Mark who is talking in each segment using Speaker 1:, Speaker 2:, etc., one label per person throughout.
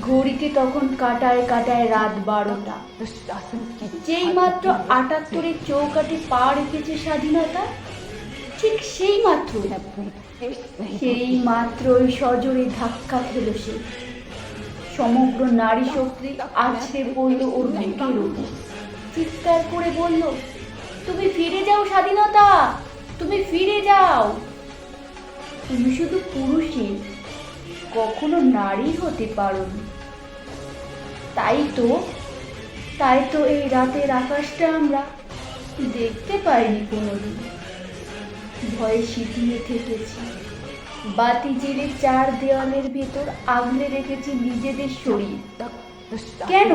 Speaker 1: ঘড়িতে তখন কাটায় কাটায় রাত 12টা। যেই মাত্র 78-এর চৌকাঠে পা রেখেছে স্বাধীনতা, ঠিক সেই মাত্রই সজোরে ধাক্কা খেল সে। সমগ্র নারী শক্তি আছড়ে পড়ল ওর বুকের উপর। চিৎকার করে বলল, তুমি ফিরে যাও স্বাধীনতা, তুমি ফিরে যাও। তুমি শুধু পুরুষই, কখনো নারী হতে পারোনি। তাই তো এই রাতের আকাশটা আমরা দেখতে পাইনি কোনোদিন। ভয়ে সিটিয়ে থেকেছি, বাতি জেলে চার দেওয়ালের ভেতর আগলে রেখেছি নিজেদের শরীর। কেন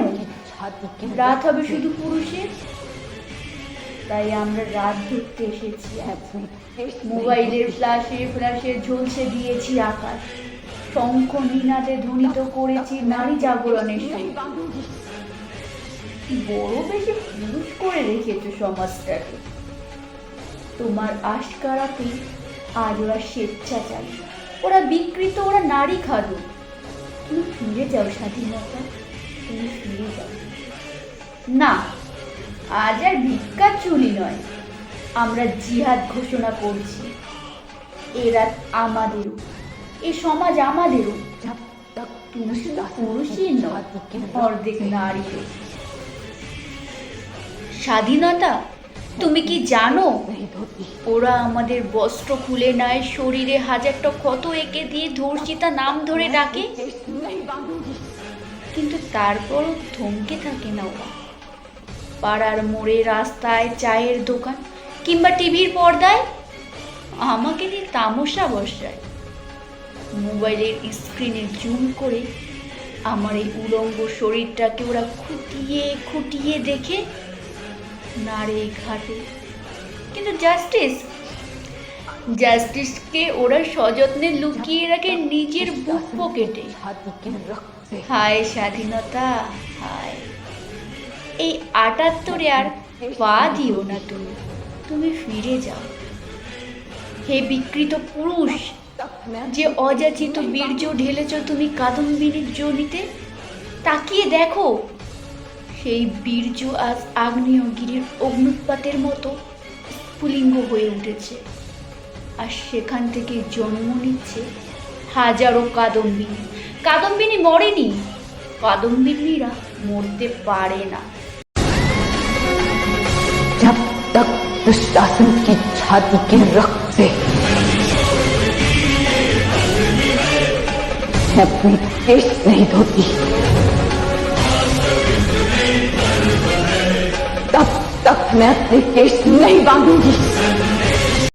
Speaker 1: রাত হবে শুধু পুরুষের? তাই আমরা রাত ধরতে এসেছি। মোবাইলের ফ্ল্যাশে ঝলসে দিয়েছি আকাশ, শঙ্খ নিনাদে ধ্বনিত করেছি নারী জাগরণের সঙ্গে। বড় বেশি পুরুষ করে রেখেছ সমাজটাকে। তোমার আশকারাতে আজ ওরা স্বেচ্ছাচারী, ওরা বিকৃত, ওরা নারী খাদু। তুমি ফিরে যাও স্বাধীনতা, তুমি ফিরে যাও। না, আজ আর ভিক্ষার চুরি নয়, আমরা জিহাদ ঘোষণা করছি। এ রাত আমাদেরও, এ সমাজ আমাদেরও। তুমি শুধু পুরুষই নয়, অর্ধেক নারীও। স্বাধীনতা, তুমি কি জানো ওরা আমাদের বস্ত্র খুলে নেয়, শরীরে হাজারটা ক্ষত এঁকে দিয়ে ধর্ষিতা নাম ধরে ডাকে, কিন্তু তারপরও থমকে থাকে না ওরা। পাড়ার মোড়ে, রাস্তায়, চায়ের দোকান কিংবা টিভির পর্দায় আমাকে নিয়ে তামাশা বসায়। মোবাইলের স্ক্রিনে জুম করে আমার এই উলঙ্গ শরীরটাকে ওরা খুঁটিয়ে খুঁটিয়ে দেখে নাড়ে ঘাটে। কিন্তু জাস্টিসকে ওরা সযত্নে লুকিয়ে রাখে নিজের বুক পকেটে। হায় স্বাধীনতা, হায়। এই 78-এ আর পা দিও না তুমি, তুমি ফিরে যাও। হে বিকৃত পুরুষ, যে অযাচিত বীর্য ঢেলেছ তুমি কাদম্বিনীর যোনিতে, তাকিয়ে দেখো সেই বীর্য আজ আগ্নেয়গিরির অগ্নুৎপাতের মতো স্ফুলিঙ্গ হয়ে উঠেছে, আর সেখান থেকে জন্ম নিচ্ছে হাজারো কাদম্বিনী। কাদম্বিনী মরেনি, কাদম্বিনীরা মরতে পারে না।
Speaker 2: जब तक दुशासन की छाती के रक्त से मैं अपनी केश नहीं धोती, तब तक मैं अपने केश नहीं बांधूंगी।